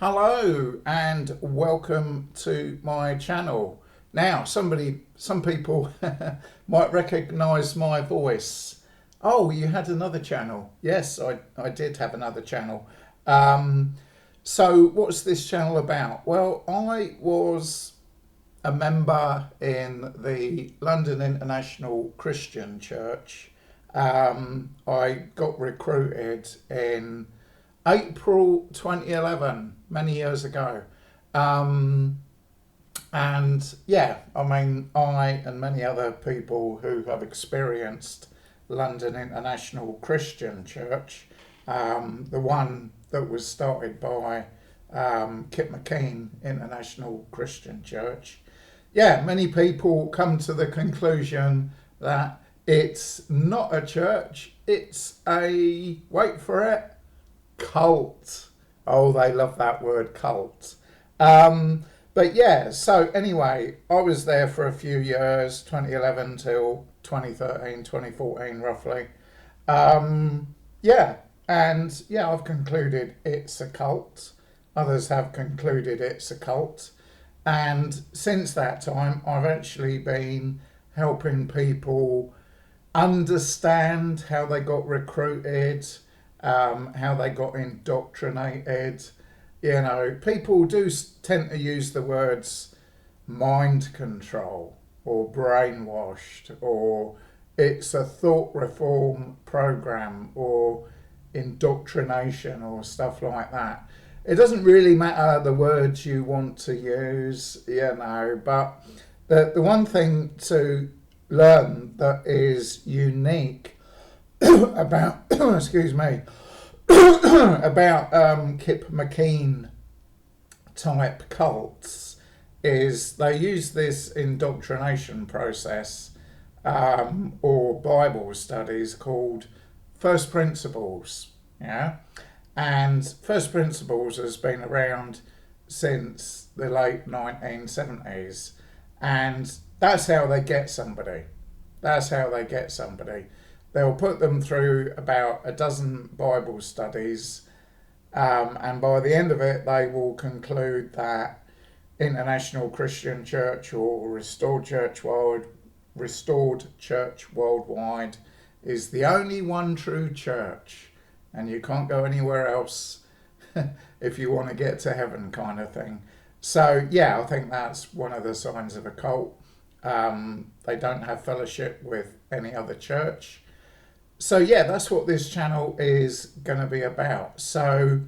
Hello and welcome to my channel. Now, some people might recognize my voice. Oh, you had another channel. Yes, I did have another channel. So what's this channel about? Well, I was a member in the London International Christian Church. I got recruited in April 2011, many years ago. And yeah, I and many other people who have experienced London International Christian Church, the one that was started by Kip McKean International Christian Church. Yeah, many people come to the conclusion that it's not a church, it's a, wait for it, cult. Oh, they love that word, cult. But yeah, so anyway, I was there for a few years, 2011 till 2013, 2014 roughly. Yeah, and yeah, I've concluded it's a cult. Others have concluded it's a cult. And since that time, I've actually been helping people understand how they got recruited, how they got indoctrinated. You know, people do tend to use the words mind control or brainwashed, or it's a thought reform program or indoctrination or stuff like that. It doesn't really matter the words you want to use, you know, but the one thing to learn that is unique about, excuse me, about Kip McKean type cults is they use this indoctrination process or Bible studies called First Principles. Yeah, and First Principles has been around since the late 1970s, and that's how they get somebody. That's how they get somebody. They'll put them through about a dozen Bible studies, and by the end of it, they will conclude that International Christian Church or Restored Church Worldwide is the only one true church, and you can't go anywhere else if you want to get to heaven, kind of thing. So yeah, I think that's one of the signs of a cult. They don't have fellowship with any other church. So yeah, that's what this channel is going to be about. So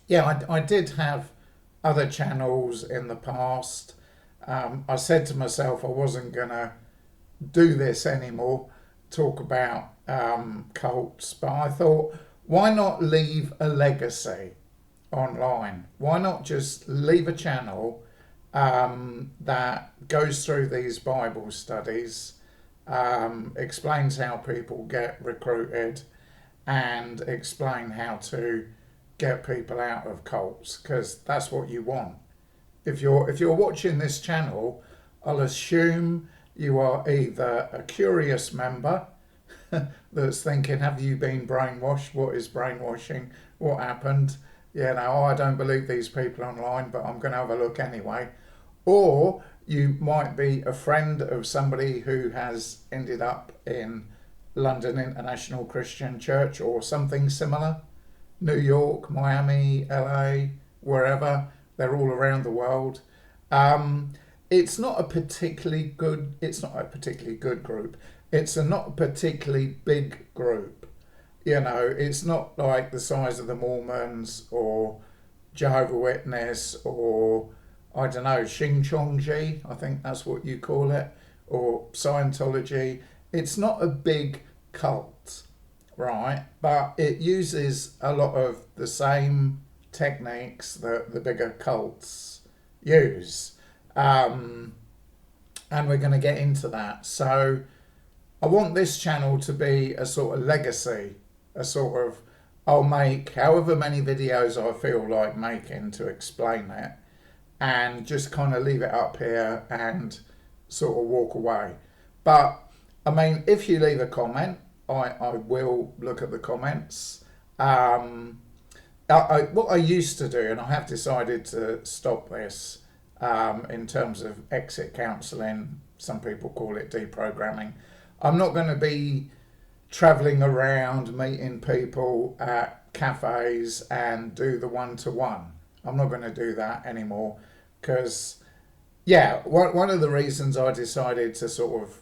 yeah, I did have other channels in the past. I said to myself I wasn't going to do this anymore, talk about cults, but I thought, why not leave a legacy online? Why not just leave a channel that goes through these Bible studies, explains how people get recruited, and explain how to get people out of cults, because that's what you want. If you're watching this channel, I'll assume you are either a curious member that's thinking, have you been brainwashed? What is brainwashing? What happened? You know, I don't believe these people online, but I'm going to have a look anyway. Or you might be a friend of somebody who has ended up in London International Christian Church or something similar. New York, Miami, LA, wherever. They're all around the world. It's not a particularly good group. It's not a particularly big group. You know, it's not like the size of the Mormons or Jehovah's Witness or, I don't know, Shincheonji, I think that's what you call it, or Scientology. It's not a big cult, right? But it uses a lot of the same techniques that the bigger cults use. And we're going to get into that. So I want this channel to be a sort of legacy, a sort of, I'll make however many videos I feel like making to explain it, and just kind of leave it up here and sort of walk away. But I mean, if you leave a comment, I will look at the comments. what I used to do, and I have decided to stop this, in terms of exit counselling, some people call it deprogramming. I'm not going to be travelling around meeting people at cafes and do the one-to-one. I'm not going to do that anymore because, yeah, one of the reasons I decided to sort of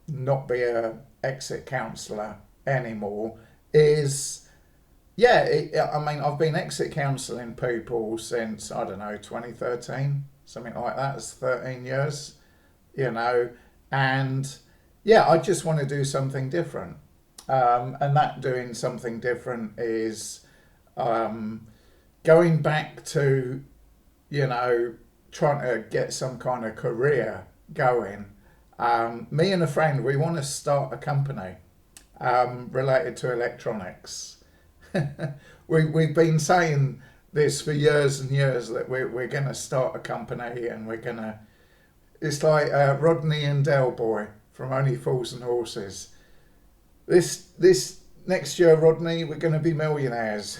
not be a exit counsellor anymore is, yeah, I mean, I've been exit counselling people since, I don't know, 2013, something like that. It's 13 years, you know, and yeah, I just want to do something different. And that doing something different is um, going back to, you know, trying to get some kind of career going. Me and a friend, we want to start a company related to electronics. We've been saying this for years and years that we're going to start a company and we're going to. It's like Rodney and Del Boy from Only Fools and Horses. This next year, Rodney, we're going to be millionaires.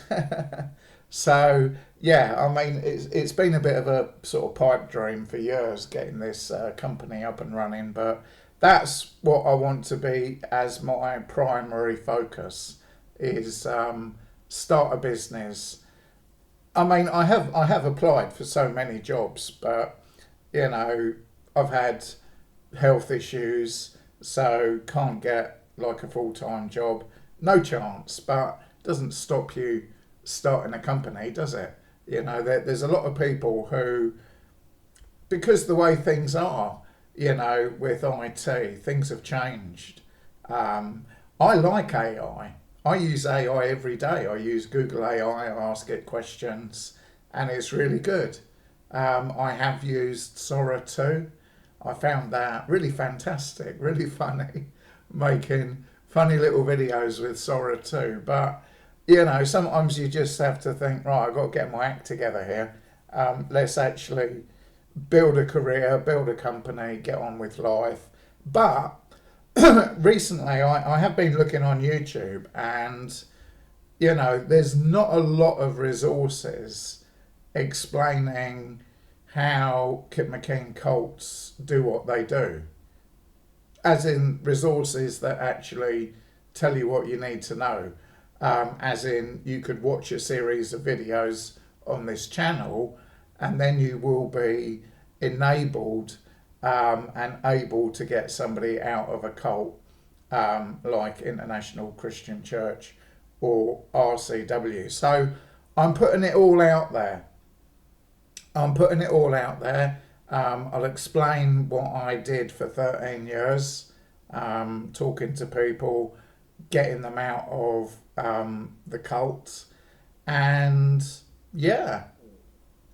So yeah, I mean, it's been a bit of a sort of pipe dream for years getting this company up and running, but that's what I want to be as my primary focus is start a business. I mean, I have applied for so many jobs, but you know, I've had health issues, so can't get like a full-time job. No chance, but doesn't stop you starting a company, does it? You know, there's a lot of people who, because the way things are, you know, with IT, things have changed. I like AI. I use AI every day. I use Google AI, I ask it questions, and it's really good. I have used Sora too. I found that really fantastic, really funny, making funny little videos with Sora too. But you know, sometimes you just have to think, right, I've got to get my act together here. Let's actually build a career, build a company, get on with life. But recently, I have been looking on YouTube, and you know, there's not a lot of resources explaining how Kip McKean cults do what they do, as in resources that actually tell you what you need to know. As in, you could watch a series of videos on this channel, and then you will be enabled and able to get somebody out of a cult like International Christian Church or RCW. So I'm putting it all out there. I'm putting it all out there. I'll explain what I did for 13 years, talking to people, getting them out of the cult. And yeah,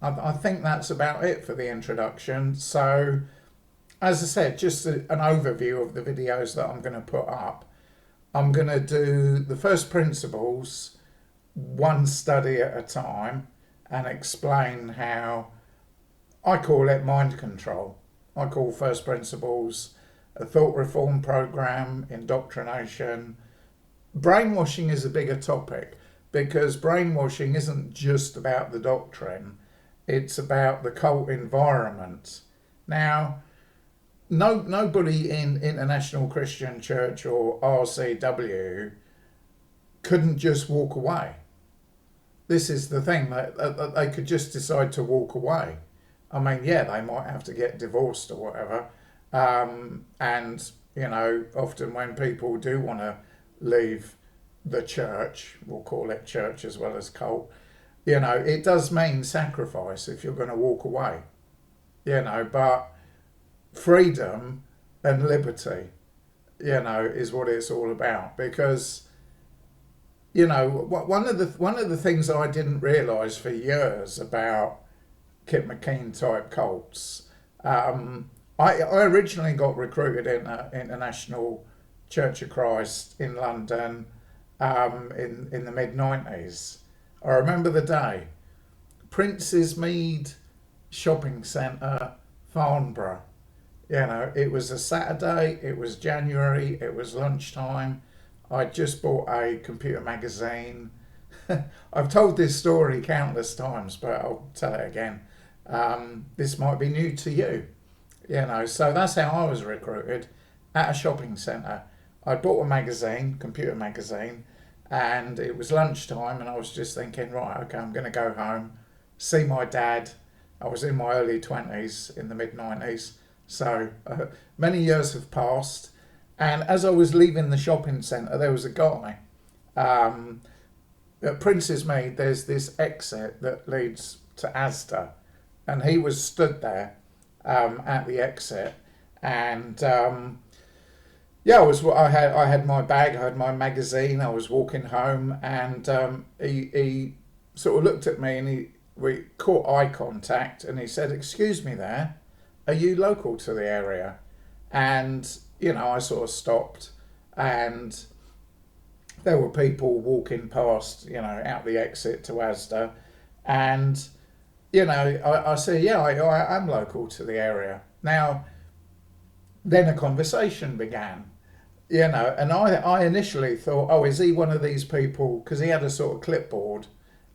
I think that's about it for the introduction. So, as I said, just an overview of the videos that I'm going to put up. I'm going to do the first principles, one study at a time, and explain how I call it mind control. I call first principles a thought reform program, indoctrination. Brainwashing is a bigger topic because brainwashing isn't just about the doctrine, it's about the cult environment. Now, nobody in International Christian Church or RCW couldn't just walk away. This is the thing, that they could just decide to walk away. I mean, yeah, they might have to get divorced or whatever. And, you know, often when people do want to leave the church, we'll call it church as well as cult, you know, it does mean sacrifice if you're going to walk away, you know, but freedom and liberty, you know, is what it's all about. Because, you know, one of the things I didn't realise for years about Kip McKean type cults, I originally got recruited in International Church of Christ in London in the mid-90s. I remember the day. Prince's Mead Shopping Centre, Farnborough. You know, it was a Saturday, it was January, it was lunchtime. I just bought a computer magazine. I've told this story countless times, but I'll tell it again. This might be new to you, So that's how I was recruited at a shopping centre. I bought a magazine, computer magazine, and it was lunchtime, and I was just thinking, right, okay, I'm going to go home, see my dad. I was in my early 20s, in the mid-90s, so many years have passed. And as I was leaving the shopping centre, there was a guy. At Prince's Mead, there's this exit that leads to Asda, and he was stood there at the exit, and I had my bag, I had my magazine, I was walking home, and he sort of looked at me, and we caught eye contact, and he said, "Excuse me there, are you local to the area?" And I sort of stopped, and there were people walking past, out the exit to Asda, and I said, "Yeah, I am local to the area." Now, then a conversation began, and I initially thought, oh, is he one of these people? Because he had a sort of clipboard,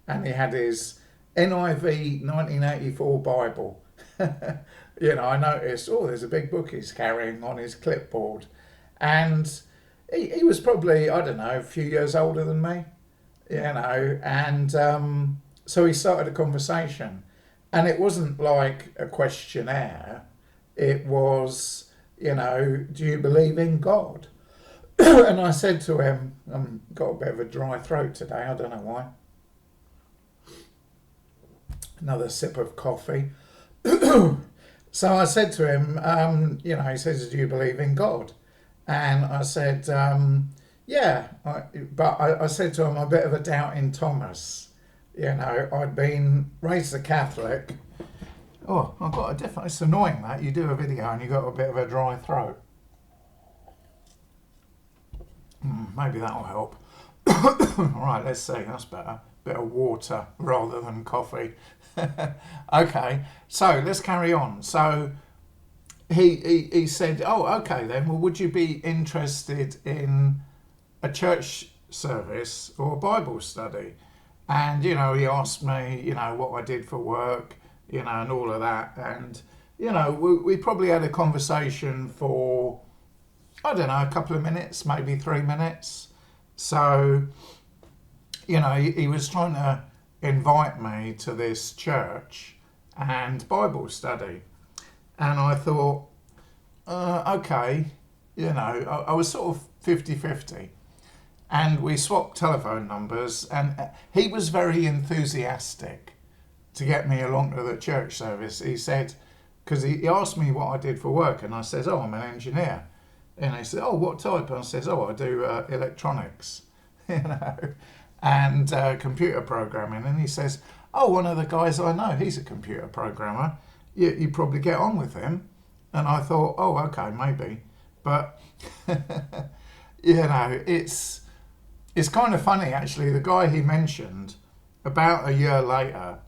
and he had his NIV 1984 Bible. I noticed, oh, there's a big book he's carrying on his clipboard, and he was probably, I don't know, a few years older than me, and so he started a conversation, and it wasn't like a questionnaire. It was, do you believe in God? And I said to him, I've got a bit of a dry throat today, I don't know why. Another sip of coffee. So I said to him, he says, "Do you believe in God?" And I said, "Yeah." But I said to him, I'm a bit of a doubting Thomas. I'd been raised a Catholic. Oh, I've got a different... It's annoying that you do a video and you got a bit of a dry throat. Maybe that'll help. Right, let's see. That's better. Bit of water rather than coffee. Okay, so let's carry on. So he said, "Oh, okay then. Well, would you be interested in a church service or a Bible study?" And he asked me, what I did for work, and all of that. And we probably had a conversation for, I don't know, a couple of minutes, maybe 3 minutes. So he was trying to invite me to this church and Bible study. And I thought, okay, I was sort of 50-50. And we swapped telephone numbers, and he was very enthusiastic to get me along to the church service. He said, because he asked me what I did for work, and I said, "Oh, I'm an engineer." And he said, "Oh, what type?" And I said, "Oh, I do electronics." And computer programming. And he says, "Oh, one of the guys I know, he's a computer programmer. You probably get on with him." And I thought, oh, okay, maybe. But, it's kind of funny, actually. The guy he mentioned, about a year later,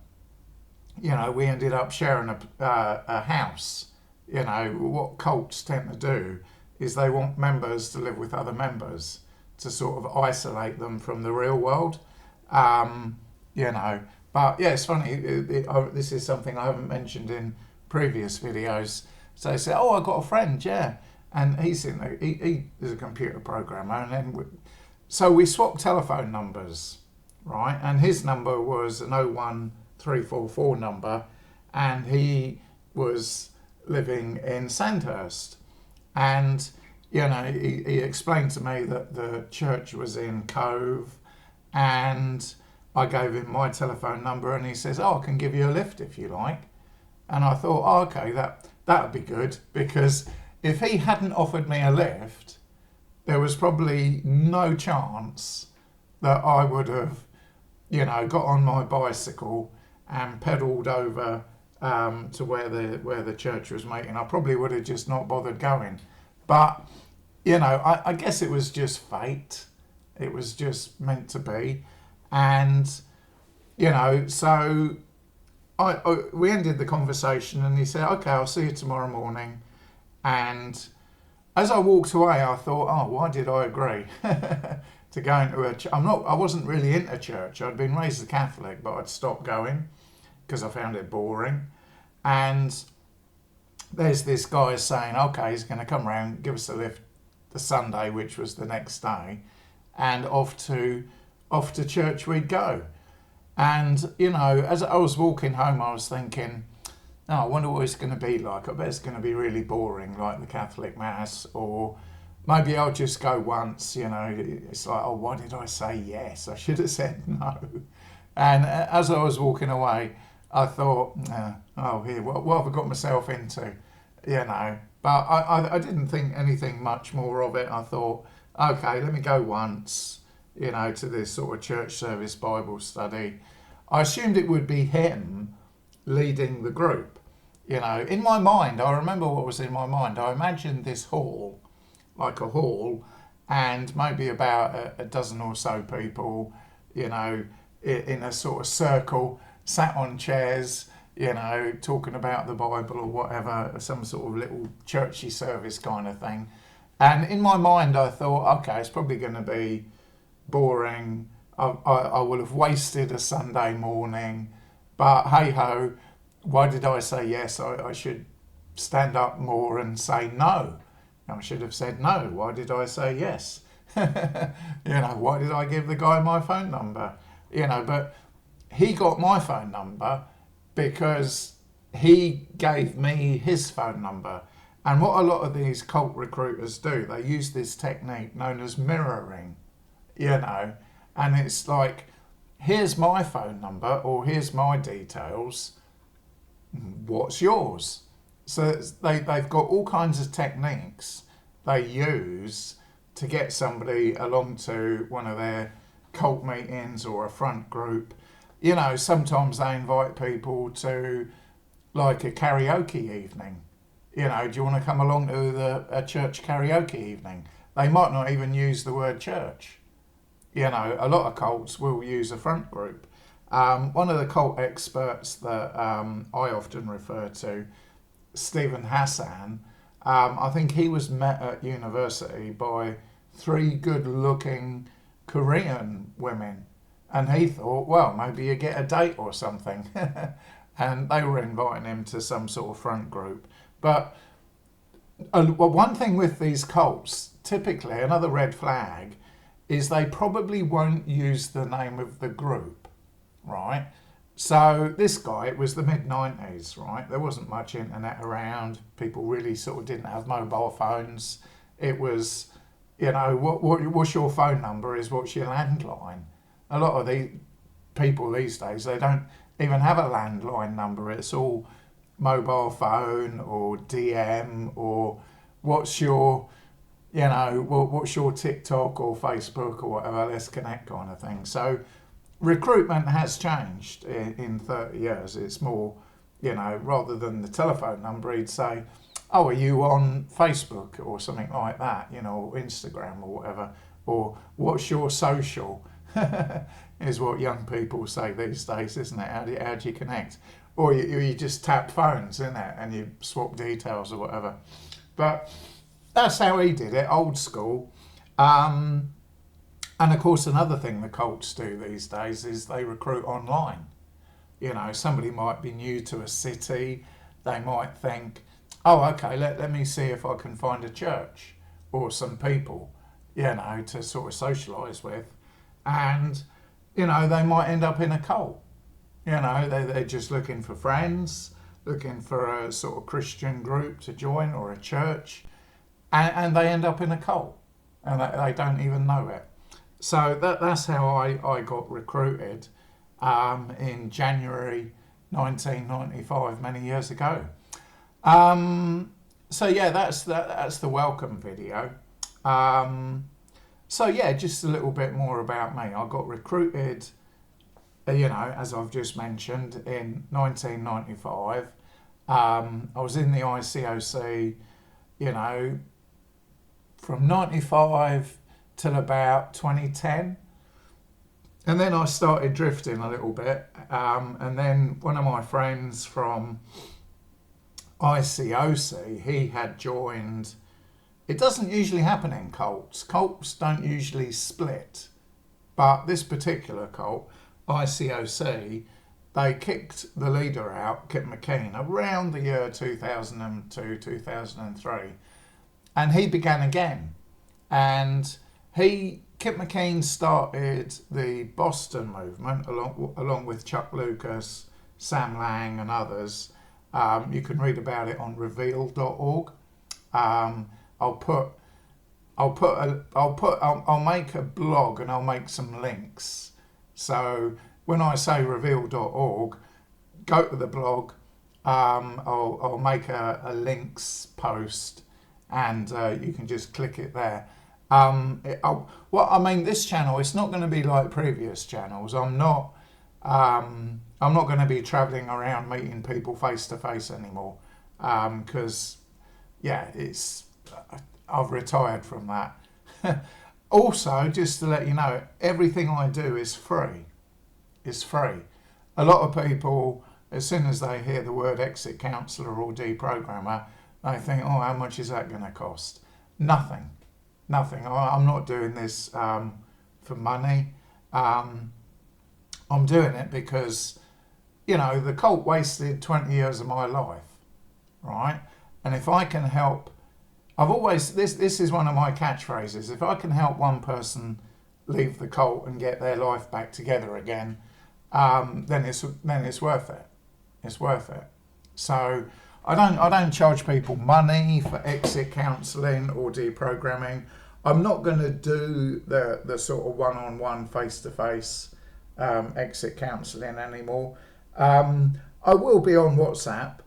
we ended up sharing a house. What cults tend to do is they want members to live with other members, to sort of isolate them from the real world, But yeah, it's funny. This is something I haven't mentioned in previous videos. So they say, "Oh, I got a friend, yeah," and he is a computer programmer, and then so we swapped telephone numbers, right? And his number was an 01344 number, and he was living in Sandhurst, and he explained to me that the church was in Cove, and I gave him my telephone number, and he says, "Oh, I can give you a lift if you like." And I thought, oh, okay, that would be good, because if he hadn't offered me a lift, there was probably no chance that I would have, got on my bicycle and pedalled over to where the church was meeting. I probably would have just not bothered going. But, I guess it was just fate. It was just meant to be. And, so we ended the conversation, and he said, "Okay, I'll see you tomorrow morning." And as I walked away, I thought, oh, why did I agree to go into a church. I wasn't really into church. I'd been raised a Catholic, but I'd stopped going because I found it boring. And there's this guy saying, okay, he's going to come round, give us a lift the Sunday, which was the next day, and off to church we'd go. And, you know, as I was walking home, I was thinking, oh, I wonder what it's going to be like. I bet it's going to be really boring, like the Catholic Mass, or maybe I'll just go once, you know. It's like, oh, why did I say yes? I should have said no. And as I was walking away, I thought, oh, here, what have I got myself into, you know. But I didn't think anything much more of it. I thought, okay, let me go once, you know, to this sort of church service Bible study. I assumed it would be him leading the group. You know, in my mind, I remember what was in my mind. I imagined this hall, like a hall, and maybe about a dozen or so people, you know, in a sort of circle, sat on chairs, you know, talking about the Bible or whatever, some sort of little churchy service kind of thing. And in my mind, I thought, okay, it's probably going to be boring. I will have wasted a Sunday morning, but hey ho, why did I say yes? I should stand up more and say no. I should have said no. Why did I say yes? You know, why did I give the guy my phone number? You know, but he got my phone number because he gave me his phone number. And what a lot of these cult recruiters do, they use this technique known as mirroring, you know, and it's like, here's my phone number or here's my details, what's yours? So they've got all kinds of techniques they use to get somebody along to one of their cult meetings or a front group. You know, sometimes they invite people to like a karaoke evening. You know, do you want to come along to a church karaoke evening? They might not even use the word church. You know, a lot of cults will use a front group. One of the cult experts that I often refer to, Stephen Hassan, I think he was met at university by 3 good-looking Korean women. And he thought, well, maybe you get a date or something. And they were inviting him to some sort of front group. But one thing with these cults, typically, another red flag, is they probably won't use the name of the group, right? So this guy, it was the mid-90s, right? There wasn't much internet around. People really sort of didn't have mobile phones. It was, you know, what's your phone number is what's your landline. A lot of the people these days, they don't even have a landline number. It's all mobile phone or DM or what's your, you know, what's your TikTok or Facebook or whatever, let's connect kind of thing. So recruitment has changed in 30 years. It's more, you know, rather than the telephone number, he'd say, oh, are you on Facebook or something like that, you know, or Instagram or whatever, or what's your social, is what young people say these days, isn't it? How do you connect? Or you just tap phones, isn't it, and you swap details or whatever. But that's how he did it, old school. And of course, another thing the cults do these days is they recruit online. You know, somebody might be new to a city. They might think, oh, okay, let me see if I can find a church or some people, you know, to sort of socialise with. And, you know, they might end up in a cult. You know, they're just looking for friends, looking for a sort of Christian group to join or a church. And they end up in a cult. And they don't even know it. So that's how I got recruited in January 1995, many years ago. So yeah, that's the welcome video. So yeah, just a little bit more about me. I got recruited, you know, as I've just mentioned, in 1995. I was in the ICOC, you know, from 95 till about 2010. And then I started drifting a little bit. And then one of my friends from ICOC, he had joined. It doesn't usually happen in cults. Cults don't usually split. But this particular cult, ICOC, they kicked the leader out, Kip McKean, around the year 2002, 2003. And he began again. And Kip McKean started the Boston movement along with Chuck Lucas, Sam Lang, and others. You can read about it on reveal.org. I'll make a blog and I'll make some links. So when I say reveal.org, go to the blog. I'll make a links post, and you can just click it there. This channel, it's not going to be like previous channels. I'm not going to be traveling around meeting people face to face anymore, because I've retired from that. Also, just to let you know, everything I do is free. It's free. A lot of people, as soon as they hear the word exit counsellor or deprogrammer, they think, oh, how much is that going to cost? Nothing. I'm not doing this for money. I'm doing it because, the cult wasted 20 years of my life, right? And if I can help, this is one of my catchphrases. If I can help one person leave the cult and get their life back together again, then it's worth it. It's worth it. So I don't charge people money for exit counselling or deprogramming. I'm not going to do the sort of one-on-one, face-to-face exit counselling anymore. I will be on WhatsApp.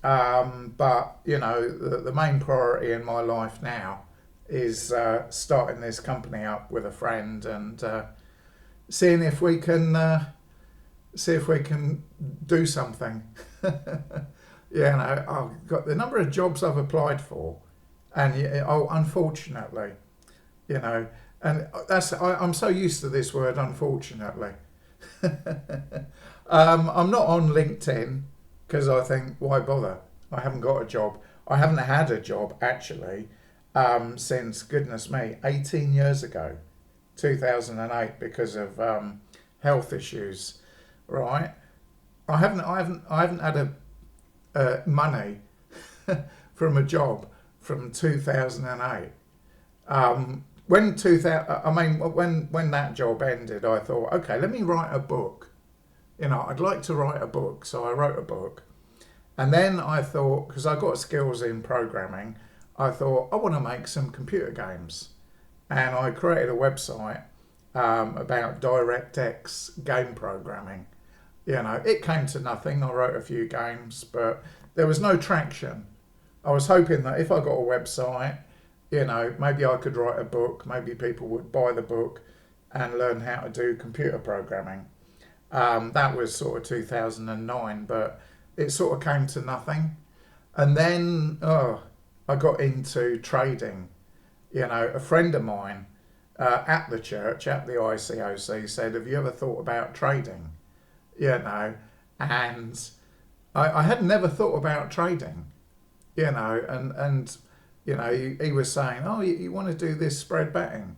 But the main priority in my life now is starting this company up with a friend and seeing if we can do something. I've got the number of jobs I've applied for, and unfortunately, and I'm so used to this word, unfortunately. I'm not on LinkedIn, because I think, why bother? I haven't got a job. I haven't had a job, actually, since, goodness me, 18 years ago, 2008, because of health issues, right? I haven't had money from a job from 2008. When that job ended, I thought, okay, let me write a book. I'd like to write a book, so I wrote a book. And then I thought, because I got skills in programming, I thought, I want to make some computer games. And I created a website about DirectX game programming. It came to nothing. I wrote a few games, but there was no traction. I was hoping that if I got a website, maybe I could write a book, maybe people would buy the book and learn how to do computer programming. That was sort of 2009, but it sort of came to nothing. And then I got into trading. A friend of mine at the church, at the ICOC, said, have you ever thought about trading? And I had never thought about trading, he was saying, oh, you want to do this spread betting?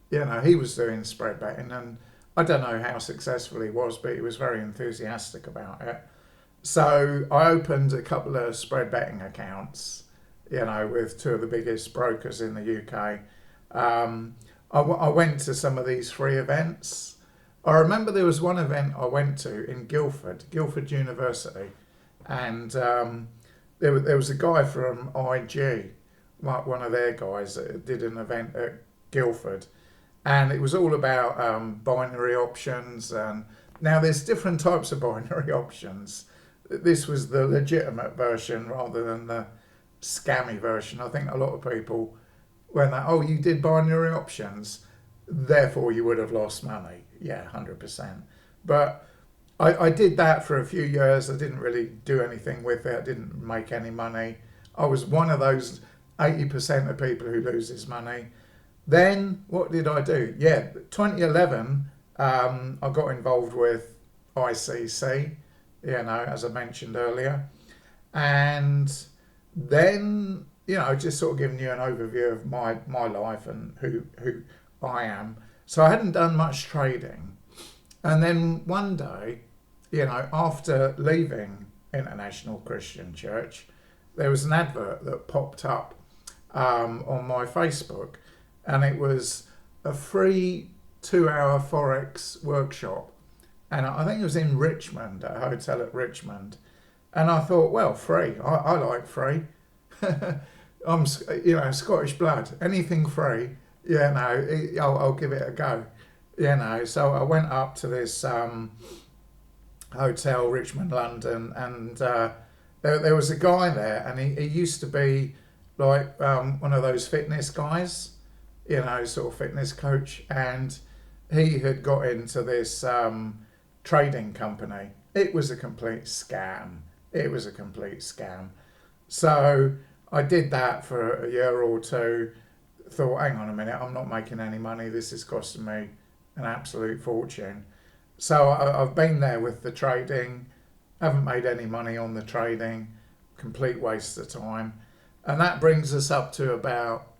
He was doing spread betting, and I don't know how successful he was, but he was very enthusiastic about it. So I opened a couple of spread betting accounts, with two of the biggest brokers in the UK. I went to some of these free events. I remember there was one event I went to in Guildford University, and there was a guy from IG, one of their guys, that did an event at Guildford, and it was all about binary options. And now there's different types of binary options. This was the legitimate version rather than the scammy version. I think a lot of people, when you did binary options, therefore you would have lost money. Yeah, 100%. But I did that for a few years. I didn't really do anything with it. I didn't make any money. I was one of those 80% of people who loses money. Then what did I do? 2011, I got involved with ICC, as I mentioned earlier. And then, just sort of giving you an overview of my life and who I am. So I hadn't done much trading. And then one day, after leaving International Christian Church, there was an advert that popped up on my Facebook, and it was a free 2-hour Forex workshop. And I think it was in Richmond, at a hotel at Richmond. And I thought, well, free. I like free. I'm, Scottish blood. Anything free, I'll give it a go. So I went up to this hotel, Richmond, London, and there was a guy there, and he used to be like one of those fitness guys, sort of fitness coach, and he had got into this trading company. It was a complete scam. So I did that for a year or two, thought, hang on a minute, I'm not making any money, this is costing me an absolute fortune. So I've been there with the trading, haven't made any money on the trading, complete waste of time. And that brings us up to about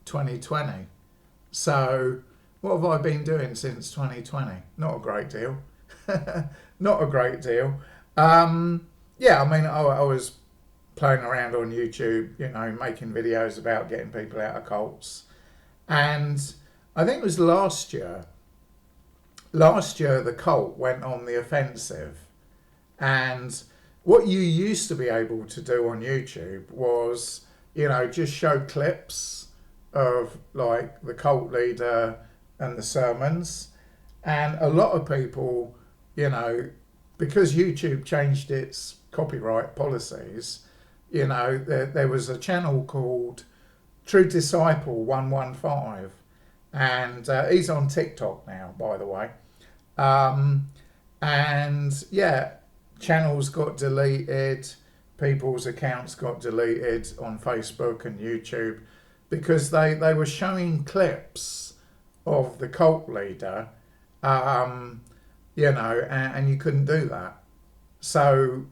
2020. So what have I been doing since 2020? Not a great deal. Not a great deal. I was playing around on YouTube, making videos about getting people out of cults. And I think it was last year, the cult went on the offensive. And what you used to be able to do on YouTube was, just show clips of like the cult leader and the sermons. And a lot of people, because YouTube changed its copyright policies, there was a channel called True Disciple 115, and he's on TikTok now, by the way. Channels got deleted, people's accounts got deleted on Facebook and YouTube because they were showing clips of the cult leader, and you couldn't do that. So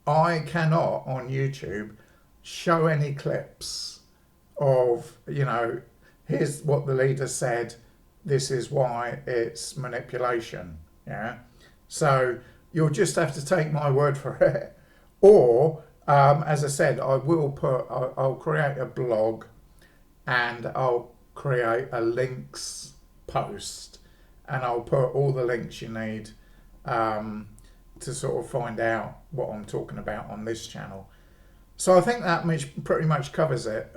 I cannot on YouTube show any clips of, here's what the leader said, this is why it's manipulation. Yeah. So you'll just have to take my word for it. Or, as I said, I'll create a blog and I'll create a links post and I'll put all the links you need to sort of find out what I'm talking about on this channel. So I think that pretty much covers it.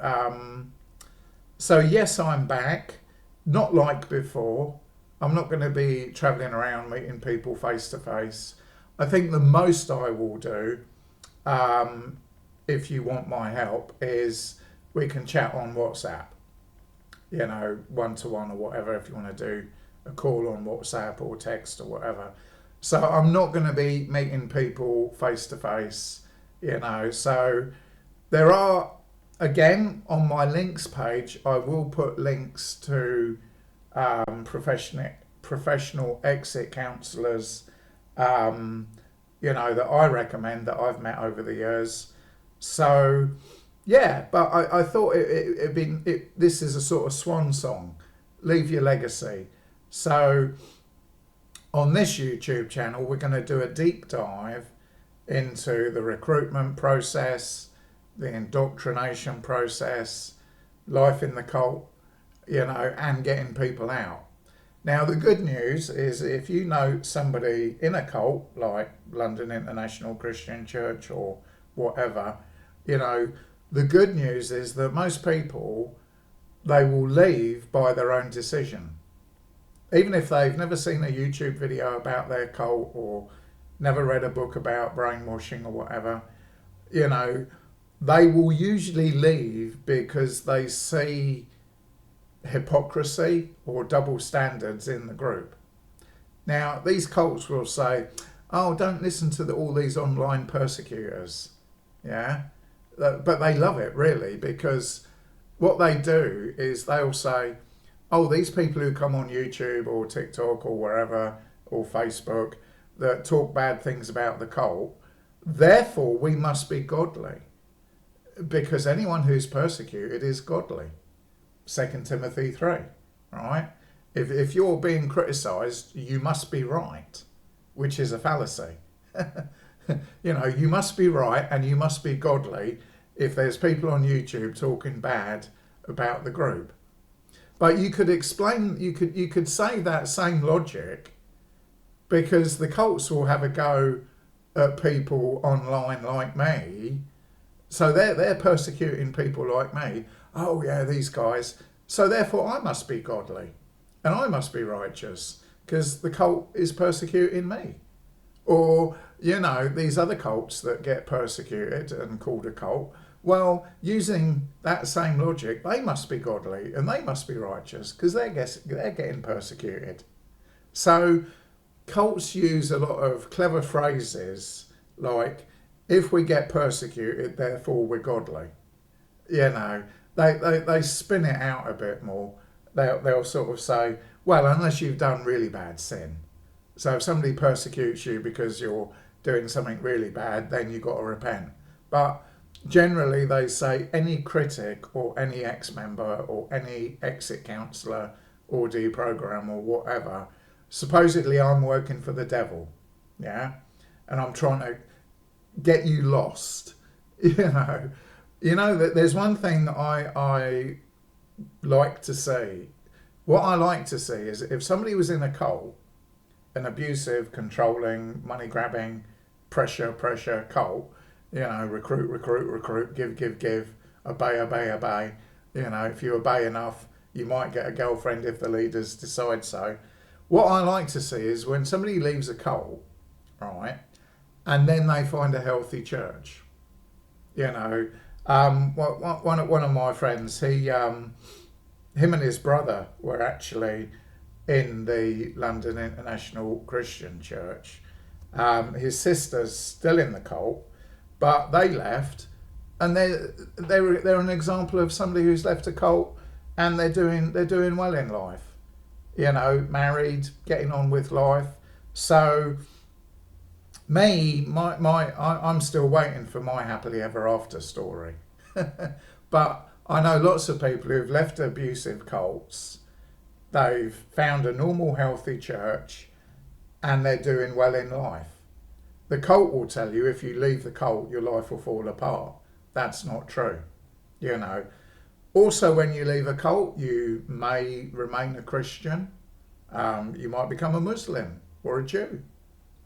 So yes, I'm back. Not like before. I'm not going to be travelling around meeting people face to face. I think the most I will do, if you want my help, is we can chat on WhatsApp, one-to-one or whatever, if you want to do a call on WhatsApp or text or whatever. So I'm not going to be meeting people face to face, So there are, again, on my links page, I will put links to professional exit counsellors, that I recommend, that I've met over the years. So, yeah, but I thought this is a sort of swan song, leave your legacy. So on this YouTube channel, we're going to do a deep dive into the recruitment process, the indoctrination process, life in the cult, and getting people out. Now, the good news is if you know somebody in a cult, like London International Christian Church or whatever, the good news is that most people, they will leave by their own decision. Even if they've never seen a YouTube video about their cult or never read a book about brainwashing or whatever, they will usually leave because they see hypocrisy or double standards in the group. Now, these cults will say, oh, don't listen to all these online persecutors. Yeah. But they love it, really, because what they do is they'll say, oh, these people who come on YouTube or TikTok or wherever, or Facebook, that talk bad things about the cult, therefore we must be godly, because anyone who's persecuted is godly. 2 Timothy 3, right? If you're being criticised, you must be right, which is a fallacy. You know, you must be right and you must be godly if there's people on YouTube talking bad about the group. But you could explain, you could say that same logic, because the cults will have a go at people online like me. So they're persecuting people like me. Oh yeah, these guys. So therefore I must be godly and I must be righteous because the cult is persecuting me. Or, you know, these other cults that get persecuted and called a cult, well, using that same logic, they must be godly and they must be righteous because they're getting persecuted. So cults use a lot of clever phrases like, if we get persecuted, therefore we're godly. You know, they spin it out a bit more. They'll sort of say, well, unless you've done really bad sin. So if somebody persecutes you because you're doing something really bad, then you've got to repent. But generally they say any critic or any ex-member or any exit counsellor or deprogram or whatever, supposedly I'm working for the devil, yeah? And I'm trying to get you lost, you know. You know, that there's one thing that I like to see. What I like to see is if somebody was in a cult, an abusive, controlling, money-grabbing, pressure cult, you know, recruit, give, obey. You know, if you obey enough, you might get a girlfriend if the leaders decide so. What I like to see is when somebody leaves a cult, right, and then they find a healthy church. You know, one of my friends, him and his brother were actually in the London International Christian Church. His sister's still in the cult, but they left, and they're an example of somebody who's left a cult and they're doing well in life. You know, married, getting on with life. So I'm still waiting for my happily ever after story. But I know lots of people who've left abusive cults. They've found a normal, healthy church and they're doing well in life. The cult will tell you if you leave the cult, your life will fall apart. That's not true, you know. Also, when you leave a cult, you may remain a Christian. You might become a Muslim or a Jew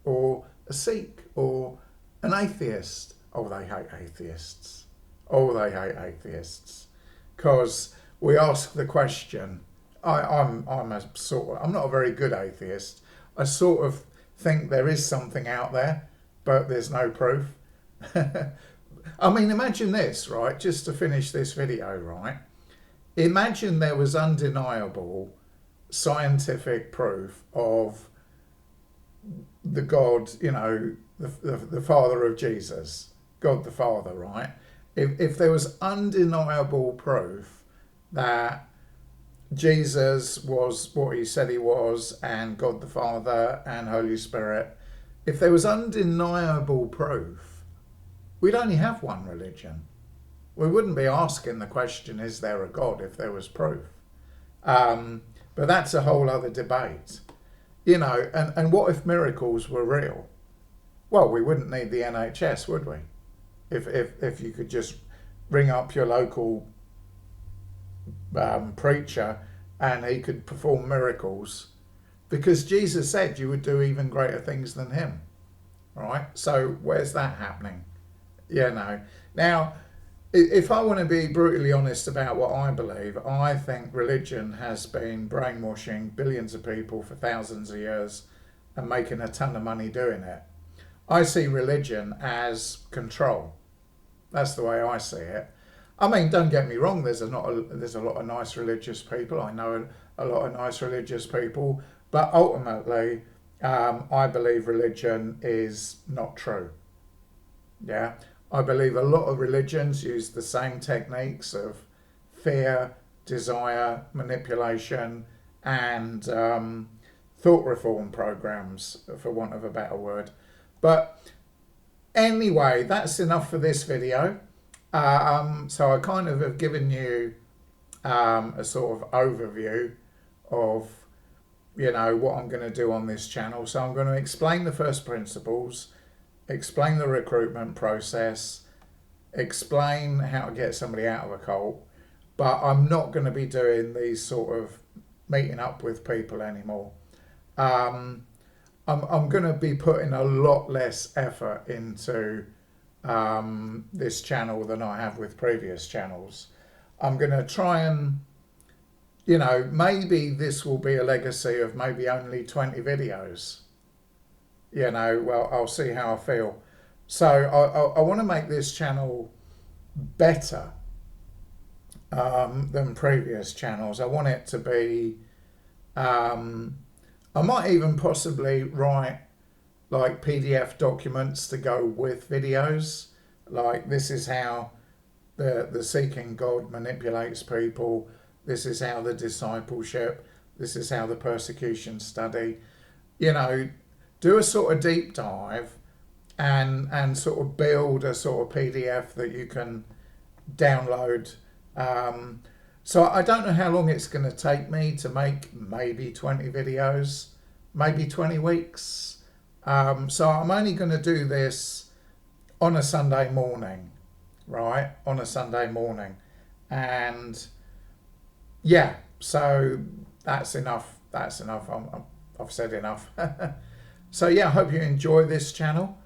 or a Sikh or an atheist. Oh, they hate atheists. Oh, they hate atheists. Because we ask the question, I'm not a very good atheist. I sort of think there is something out there, but there's no proof. I mean, imagine this, right? Just to finish this video, right? Imagine there was undeniable scientific proof of the God, you know, the Father of Jesus, God the Father, right? If there was undeniable proof that Jesus was what he said he was, and God the Father and Holy Spirit, if there was undeniable proof, we'd only have one religion. We wouldn't be asking the question, is there a God, if there was proof? But that's a whole other debate. You know, and what if miracles were real? Well, we wouldn't need the NHS, would we? If you could just ring up your local preacher and he could perform miracles, because Jesus said you would do even greater things than him, right? So where's that happening? You know, now if I want to be brutally honest about what I believe, I think religion has been brainwashing billions of people for thousands of years and making a ton of money doing it. I see religion as control. That's the way I see it. I mean, don't get me wrong, there's a lot of nice religious people. I know a lot of nice religious people, but ultimately, I believe religion is not true. Yeah, I believe a lot of religions use the same techniques of fear, desire, manipulation, and thought reform programs, for want of a better word. But anyway, that's enough for this video. So I kind of have given you a sort of overview of what I'm going to do on this channel. So I'm going to explain the first principles, explain the recruitment process, explain how to get somebody out of a cult, but I'm not going to be doing these sort of meeting up with people anymore. I'm going to be putting a lot less effort into this channel than I have with previous channels. I'm going to try and, maybe this will be a legacy of maybe only 20 videos. Well, I'll see how I feel. So I want to make this channel better than previous channels. I want it to be, I might even possibly write like PDF documents to go with videos. Like, this is how the seeking God manipulates people. This is how the discipleship. This is how the persecution study. Do a sort of deep dive and sort of build a sort of PDF that you can download. So I don't know how long it's going to take me to make maybe 20 videos, maybe 20 weeks. So I'm only going to do this on a Sunday morning, right? On a Sunday morning. And yeah, so that's enough. That's enough. I've said enough. So yeah, I hope you enjoy this channel.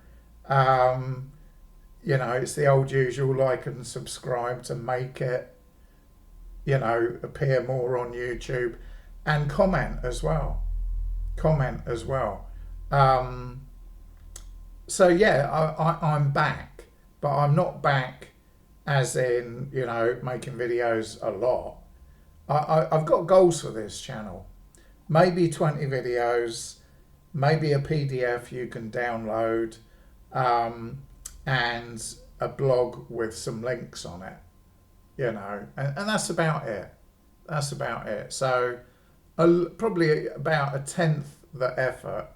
It's the old usual, like and subscribe to make it, appear more on YouTube, and comment as well. So yeah, I'm back, but I'm not back as in, making videos a lot. I've got goals for this channel. Maybe 20 videos, maybe a PDF you can download, and a blog with some links on it, and that's about it. That's about it. So probably about a tenth the effort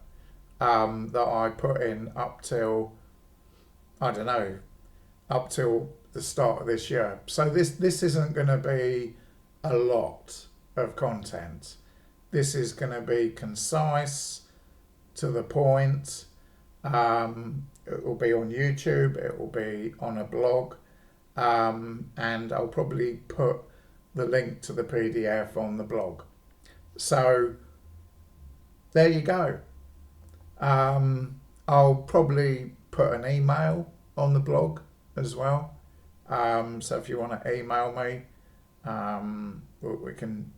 that I put in up till, I don't know, up till the start of this year. So this isn't going to be a lot of content. This is going to be concise, to the point. It will be on YouTube, it will be on a blog, and I'll probably put the link to the PDF on the blog. So there you go. I'll probably put an email on the blog as well. So if you want to email me, we can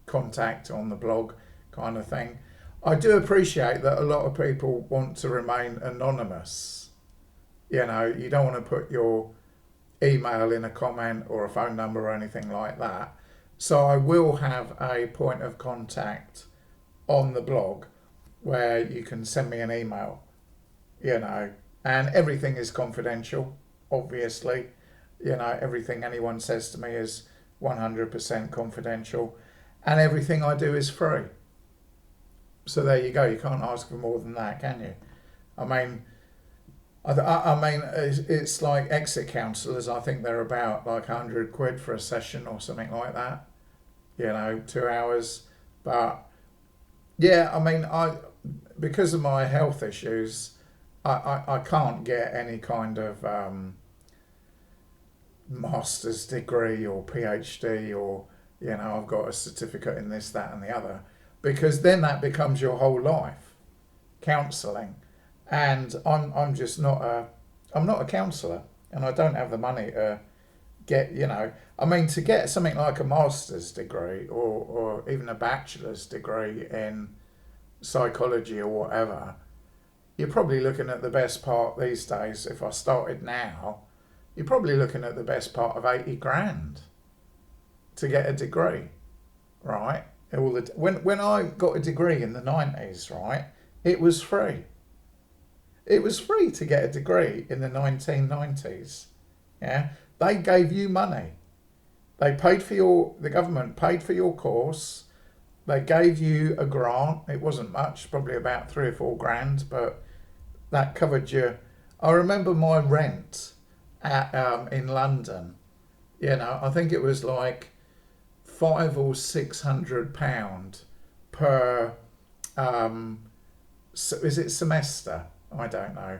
contact on the blog kind of thing. I do appreciate that a lot of people want to remain anonymous. You don't want to put your email in a comment or a phone number or anything like that. So I will have a point of contact on the blog where you can send me an email, and everything is confidential, obviously. Everything anyone says to me is 100% confidential, and everything I do is free. So there you go. You can't ask for more than that, can you? I mean, it's like exit counsellors. I think they're about like £100 for a session or something like that. 2 hours. But yeah, because of my health issues, I can't get any kind of master's degree or PhD or I've got a certificate in this, that, and the other. Because then that becomes your whole life, counselling, and I'm just not a counsellor, and I don't have the money to get to get something like a master's degree or even a bachelor's degree in psychology or whatever. You're probably looking at the best part these days. If I started now, you're probably looking at the best part of 80 grand to get a degree, right? When I got a degree in the 90s, right, it was free. It was free to get a degree in the 1990s. Yeah, they gave you money. The government paid for your course. They gave you a grant. It wasn't much, probably about 3 or 4 grand, but that covered you. I remember my rent in London. I think it was like £500 or £600 per, is it semester? I don't know.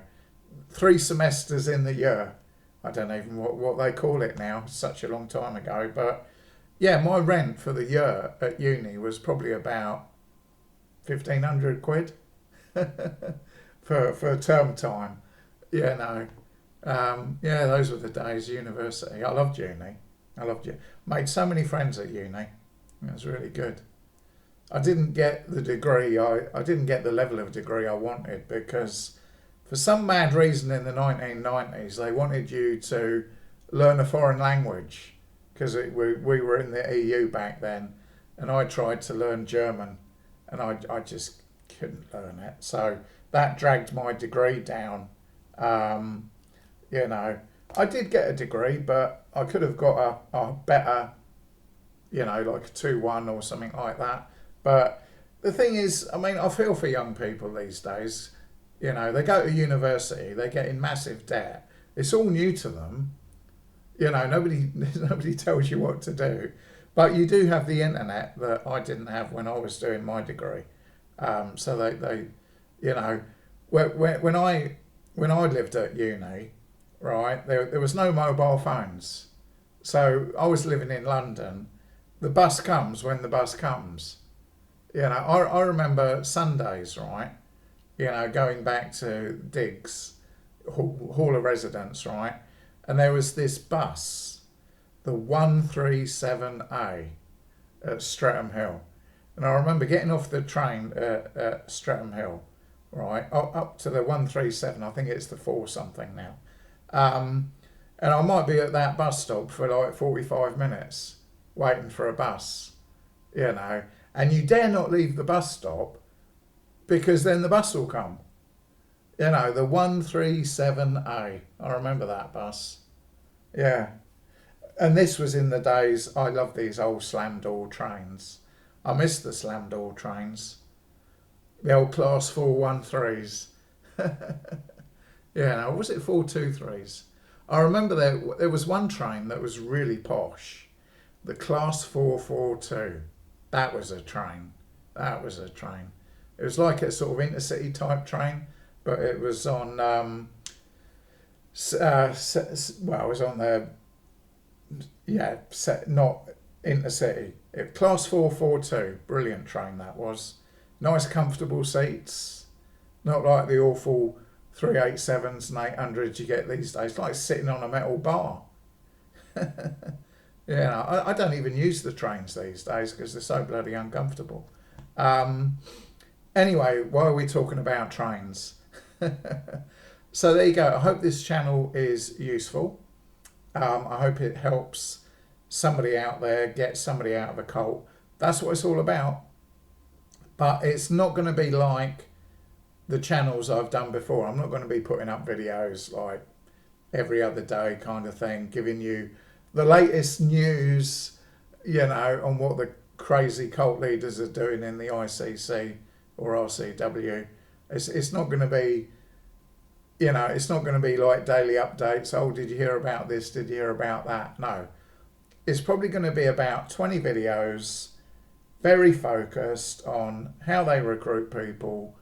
3 semesters in the year. I don't even what they call it now. Such a long time ago. But yeah, my rent for the year at uni was probably about 1,500 quid for term time. Yeah, no. Yeah, those were the days, university. I loved uni. I loved it. Made so many friends at uni. It was really good. I didn't get the degree, I didn't get the level of degree I wanted because for some mad reason in the 1990s they wanted you to learn a foreign language because we were in the EU back then, and I tried to learn German and I just couldn't learn it. So that dragged my degree down. You know, I did get a degree, but I could have got a better, you know, like a 2-1 or something like that. But the thing is, I mean, I feel for young people these days. You know, they go to university, they get in massive debt. It's all new to them. You know, nobody tells you what to do. But you do have the internet that I didn't have when I was doing my degree. So they you know, when I lived at uni, right, there was no mobile phones. So I was living in London. The bus comes when the bus comes. You know, I remember Sundays, right? You know, going back to Diggs, Hall of Residence, right? And there was this bus, the 137A at Streatham Hill. And I remember getting off the train at Streatham Hill, right? Up to the 137, I think it's the 4 something now. And I might be at that bus stop for like 45 minutes waiting for a bus, you know. And you dare not leave the bus stop because then the bus will come. You know, the 137A. I remember that bus. Yeah. And this was in the days, I love these old slam door trains. I miss the slam door trains. The old class 413s. Yeah, no, was it 423s? I remember there was one train that was really posh. The class 442. That was a train. That was a train. It was like a sort of intercity type train, but it was on, well, it was on the, yeah, not intercity. Class 442, brilliant train that was. Nice comfortable seats, not like the awful 387s and 800s you get these days, like sitting on a metal bar. Yeah, I don't even use the trains these days because they're so bloody uncomfortable. Anyway, why are we talking about trains? So there you go. I hope this channel is useful. I hope it helps somebody out there, get somebody out of a cult. That's what it's all about. But it's not going to be like the channels I've done before. I'm not going to be putting up videos like every other day kind of thing, giving you the latest news, you know, on what the crazy cult leaders are doing in the ICC or RCW. It's not going to be, you know, it's not going to be like daily updates. Oh, did you hear about this? Did you hear about that? No. It's probably going to be about 20 videos, very focused on how they recruit people,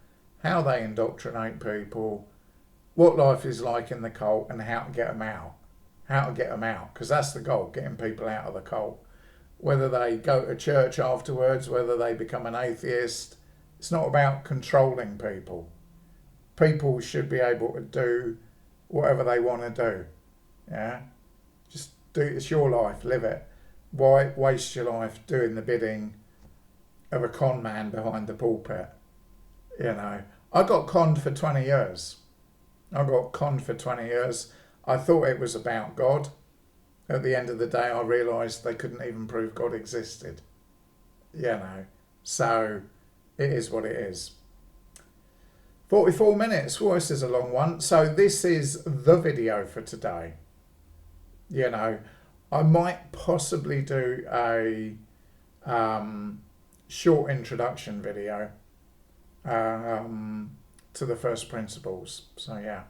how they indoctrinate people, what life is like in the cult, and how to get them out. How to get them out, because that's the goal, getting people out of the cult. Whether they go to church afterwards, whether they become an atheist, it's not about controlling people. People should be able to do whatever they want to do. Yeah? Just do it. It's your life, live it. Why waste your life doing the bidding of a con man behind the pulpit? You know, I got conned for 20 years. I thought it was about God. At the end of the day, I realised they couldn't even prove God existed. You know, so it is what it is. 44 minutes, well, this is a long one. So this is the video for today. You know, I might possibly do a short introduction video to the first principles. So yeah.